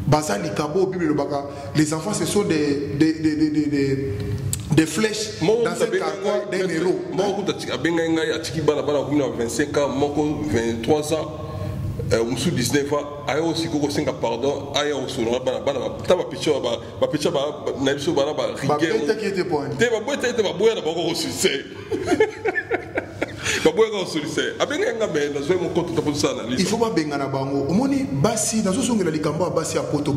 bazali kabo bible lobaka les enfants ce sont des flèches dans un carquois d'un héros. Moi, je suis 25 ans, 23 ans, 19 ans, je aussi pardon, je suis il faut pas bengana bango omoni basi dans ce la likambo basi a poto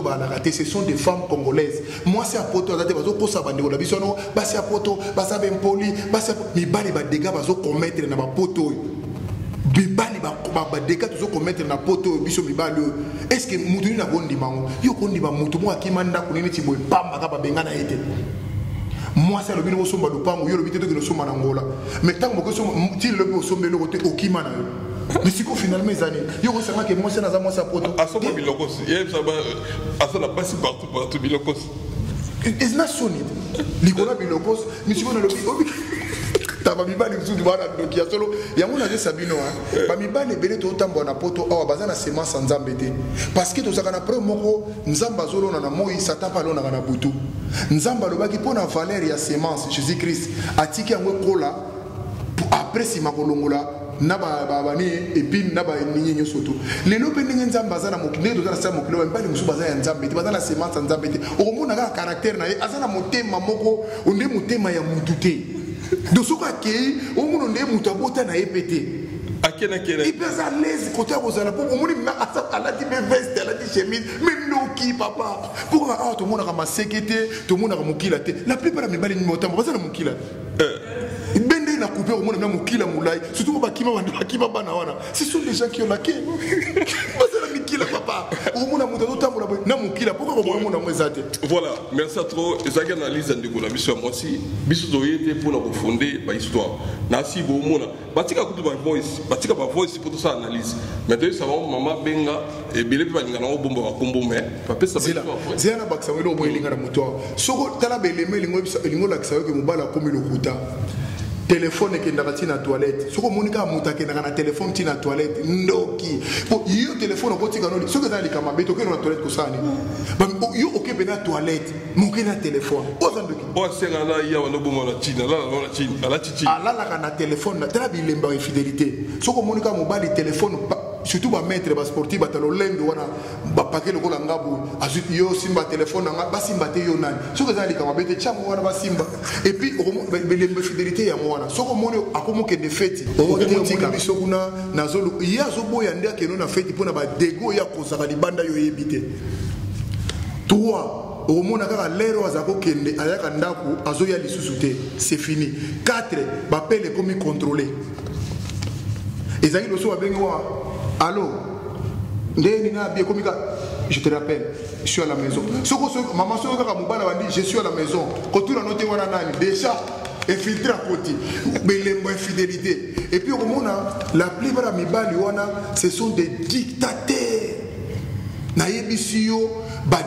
ba la raté ce sont des femmes congolaises moi c'est a poto azate bazo kosa bande la bisono basi a poto basa ben poli basi mi bali ba dégâts bazo commettre na ba poto mi bali ba dégâts bazo commettre na poto biso mi bali est-ce que mutu na bondi bango yo kondi ba mutu mo akimanda kunini tiboy pamba ka ba bengana ete moi c'est le bino somba do pango yo le bité de somba na ngola mais tant que somba til le bo somba le côté okimana mais si ko finalement zani yo ko sama que moi c'est na za moi ça poto asoba bilokos yeb ça ba asala basi partout bilokos is not solid likola bilokos mais si on a le taba mibali msudu bana dokia solo yango na sabino ba mibali belé to tambo na poto awa bazana semence nzambe te parce que to zakana pre moko nzamba zolo na moi satapa lo na na butu nzamba lo baki pona valeur ya semence Jésus Christ atiki yango kola après si makolongola na ba ni epine na ba ninyi soto lelo pe ninyi nzamba zana mokinde to zana sa mokilo mbali musu bazana nzambe te bazana semence nzambe te okomona ka caractère na ye azana motema moko onde motema ya mutu te de ce qui au monde on est mutabota na épété akena kena il peut à l'aise côté aux ala pour au monde à la dit veste à la dit chemise mais non qui papa pour tout le monde a ma sécurité tout le monde a mukila te la plupart des bali ni motambo bazana mukila bende na couper au monde na mukila mulai surtout ba kima bana wana ce sont des gens qui ont la quai bazana mukila papa au monde mutabota tambola na mukila pourquoi au monde na mwezate voilà merci à trop ezaki analyse ndeko na biso moi aussi biso zoyete pour la fonder ba histoire na si bo mona batika kutu ba voice batika ba voice pour tout ça analyse mais de ça maman benga et bele pe balinga na bomba ba kombo mais papa ça ba zela baksa welo bo elinga na muto soko tala beleme lingo la kisa ke mobala komi lokuta téléphone qui est dans la toilette. Ce que Monica Mouta qui est dans la téléphone qui est dans la toilette. Ndoki. Bon, il téléphone au côté de ce que dans les camarades, qui est dans la toilette comme ça. Il ok dans la toilette, mon qui est dans le téléphone. Oh c'est là il y a un bon la Chine, là la Chichi. Ah là là téléphone, là très bien l'embarras infidélité. Ce que Monica Mouba le téléphone surtout ba maître ba sportif ba talo lendo wana ba paquet lokola ngabu azut yo simba téléphone nga ba simba te yo nani soko zali kama bete chamu wana ba simba et puis le fidélité ya mwana soko mone akomo ke de fête o te motika biso kuna nazolo ya zo boya ndia ke no na fête pona ba dego ya kozaka libanda yo yebite toi au monde kaka lero azako kende ayaka ndako azoya lisusu te c'est fini 4 ba pele komi contrôler ezali loso ba bengo allô, je te rappelle, je suis à la maison. Maman, je suis à la maison. Quand tu as noté, déjà, infiltré à côté. Mais l'infidélité. Et puis, au monde, la plupart de mes ce sont des dictateurs. Naïbisio,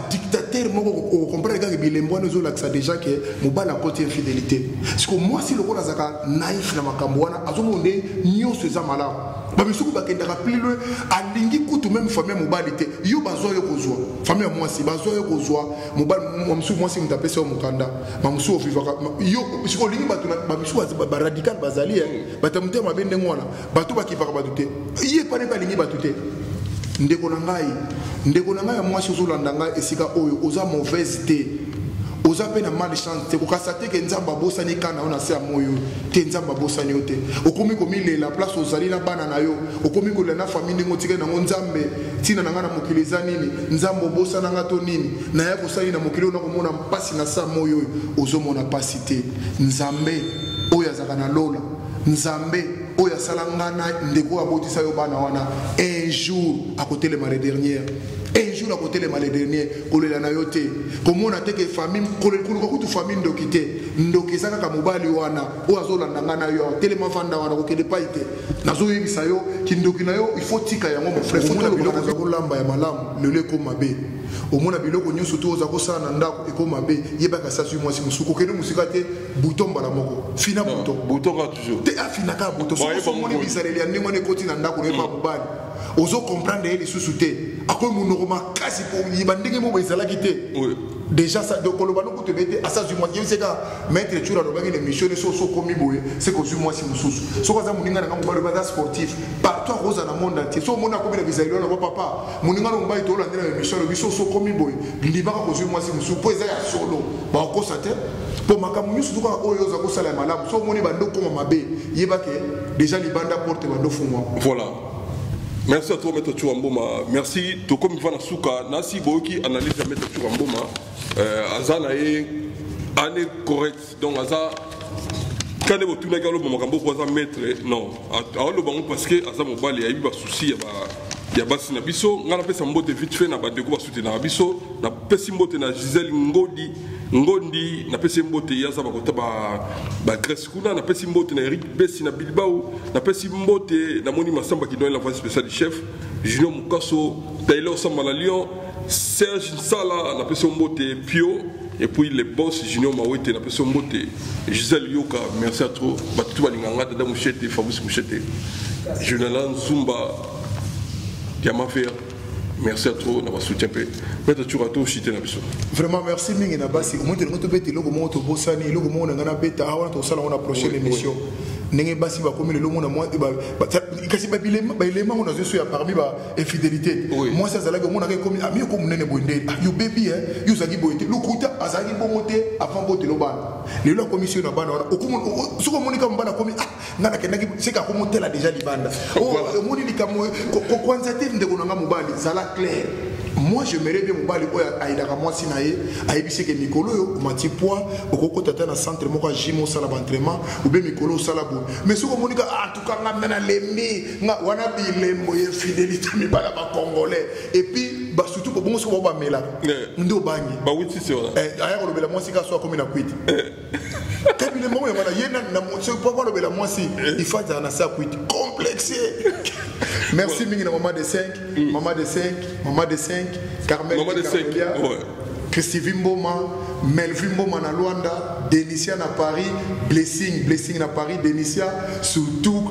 dictateur, on comprend que les moines ont l'accès déjà que Mouba la côté infidélité. Parce que moi, si le rôle est naïf, à ce moment-là, nous sommes malades. Mais si vous avez plus loin, à l'ingi coutu même famille mobilité, yo bazo yo kozwa. Famille moi si bazo yo kozwa, mobile moi si m'tape sur mukanda, mamsu ofivaka. Yo si ko lingi batu bamisu ba radical bazali, batamute mabende ngwana, batu bakipaka batute. Yé pas ne pas lingi batute. ndeko na ngai ya mwasi ozolanda ngai esika oyo oza mauvaise te oza pe na malchance te kokasa te ke nzambe abosani kana yo na se ya moyo te nzambe abosani yo te okomi komilela place ozali na bana na yo okomi kolela na famille ndenge otikali nango nzambe ntina na ngai na mokili eza nini nzambe obosana nga to nini naya kosali na mokili oyo nakomona mpasi na sa moyo oyo ozomona mpasi te nzambe oyo azalaka na lola nzambe oyo asala nga na ndeko abotisa yo bana wana un jour akotelema le dernier un jour akotelema le dernier kolela na yo te komona te ke famille koluka kutu famille ndoki te ndoki eza kaka mobali wana oyo azolanda nga na yo telema vanda wana kokende pai te nazoyebisa yo kindoki na yo il faut tika yango mon frère omona biloko oza kolamba ya malamu lelo ekoma mabe omona biloko nyonso to oza kosala na ndako ekoma mabe yebaka sasi mwasi mosuku okende mosika te bouton mbala moko fina bouton ka toujours te afinaka bouton soki omoni bizaleli ya ndenge wana ekoti na ndako noyeba mobali ozo comprendre ye lisusu te akoyi monoko makasi po yiba ndenge moko ezalaki te déjà ça donc koloba no kutu bete asazwi mwasi yebiseka maître chura alobaki na émission ne so komi boye c'est kozwi mwasi mosusu soko aza moninga na nga mobali baza sportif partout akoza na monde entier so omoni akomi na bizaleli wana po papa moninga na mobali toolande na émission alobi so komi boye libaka kozwi mwasi mosusu po eza ya solo bakokosa te po makambo nyonso to kaka oyo oza kosala ya malamu so omoni bando koma mabe yebake déjà libanda porte bando fungwa voilà. Merci à toi, Maître Chouamboma. Merci. Tout comme Ivana Souka, Nasi Boki analyse à Maître Chouamboma. Azana est année correcte. Donc, Aza, quand vous tournez à l'eau, vous avez maître. Non. Alors, le banc parce que Aza Mobali a eu des soucis. Il y a Bassina Bisso. On a fait un mot de vite fait. On a découvert soutenir Bisso. On a fait un mot de Gisèle Ngodi. Ngondi na pesi mbote ya zaba kota ba Grèce kuna na pesi mbote na Eric Bessi na Bilbao na pesi mbote na Moni Massamba qui donne la voix spéciale du chef Junior Mukaso Taylor Sambala Lyon Serge Nsala na pesi mbote Pio et puis les boss Junior Mawete na pesi mbote Gisèle Yoka merci à toi batutu balinganga dada Mouchete Fabrice Mouchete Jonathan Zumba Diamafer. Merci à toi d'avoir soutien. Maître Turato, chité na biso. Vraiment merci mingi na basi. Au moins de notre bête, logo mo to bosani, logo mo na beta, awana to sala on a prochaine émission. Nenge basi ba comme le logo na moi kasi ba bilema on a zo ya parmi ba infidélité. Moi ça zala mo na comme ami ko munene bonde. You baby you zagi boite. Lukuta azagi bomote avant bote lobana. Le la commission na bana wana. Okumu suko monika mbana komi ngana kenaki seka ko motela déjà libanda. Oh moni likamo ko kwanzate ndeko na mobali zala clair. Moi je m'aimerais bien mobali oya aidaka moi sinaye aibiseke mikolo yo mati poids okoko tata na centre moko jimo sala entraînement ou bien mikolo sala bo mais soko monika en tout cas ngana lembi nga wana bilembo ye fidélité mi bala ba congolais et puis ba surtout ko bongo soko ba mela ndo bangi ba witi c'est voilà aya ko lobela moi sika so comme na kwiti kabi le moment wana yena na so pas lobela moi si il faut dans sa kwiti complexé. Merci mingi na maman de 5, maman de 5, maman de 5, Carmel de Carmelia, Christy Mboma, Melvin Mboma na Luanda, Denicia na Paris, Blessing na Paris, Denicia, surtout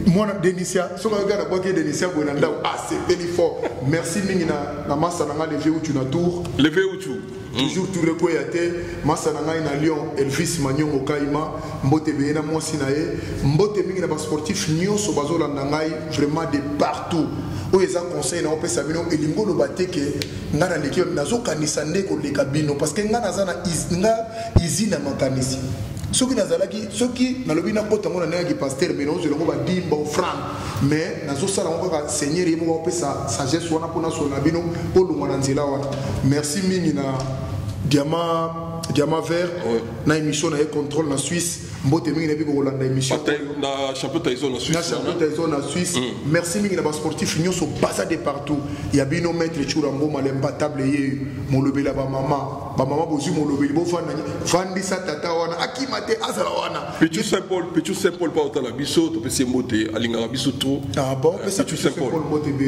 moi Denicia, so ka regarde quoi que Denicia Bonanda, ah c'est très fort. Merci mingi na massa na levé où tu na tour. Levé où tu toujours tout le quoi yate massa na ngai na Lyon Elvis Magnon Okaima mbote bena mwasi na ye mbote mingi na ba sportif nyonso bazolanda ngai vraiment de partout o eza conseil na opesa bino elingo lo bateke ngana lekio nazo kanisa ndeko leka bino parce que ngana zana izina makanisi soki nazalaki soki nalobi na kota ngona nagi pasteur mais nozo longo ba dimba offrande mais nazo sala ngo ka seigneur yemo opesa sagesse wana pona so na bino po lo ngona nzela wana merci mingi na diamant vert na émission na contrôle na Suisse mbote mingi na bi ko landa émission na championnat Taizon na Suisse na championnat Taizon na Suisse merci mingi na ba sportif nyonso basa de partout ya bino maître Churambo malemba table ye molobela ba mama bozu molobeli bo fandi sa tata wana akimate azala wana Pichu simple pa otala biso to pesi mbote alinga biso to ah bon c'est tout simple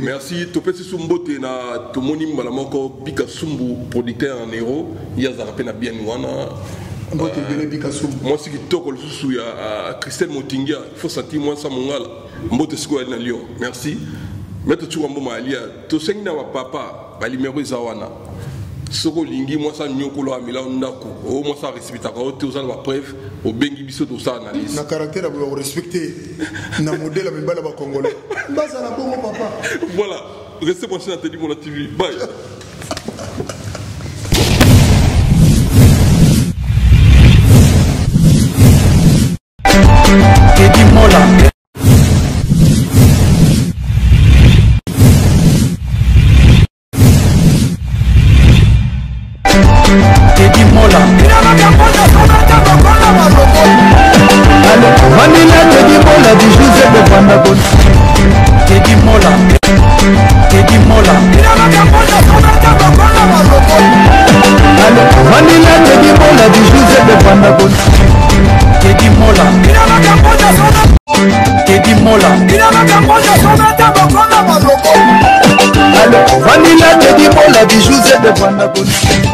merci to pesi mbote na to moni mbala moko Bika Sumbu producteur en héros ya za rapena bien wana mbote bele Bika Sumbu moi si kitoko lusu ya Christelle Motingia il faut sentir moi ça mongala mbote siko na Lyon merci Maître Chouamboma alia to sengi na papa ba numéro za wana soko lingi moi ça nyokolo amila ndako o moi ça respecta ko te uzala ba preuve o bengi biso to ça analyse na caractère à respecter na modèle à mbala ba congolais basa na bongo papa voilà Restez branchés dans Teddy Mola TV. Bye. Teddy Mola. Teddy Mola. Vanilla Teddy Mola du Joseph de Vandagon. Teddy Mola. Teddy Mola. Vanilla Teddy Mola du Joseph de Vandagon. Teddy Mola. Teddy Mola. Vanilla Teddy Mola du Joseph de Vandagon.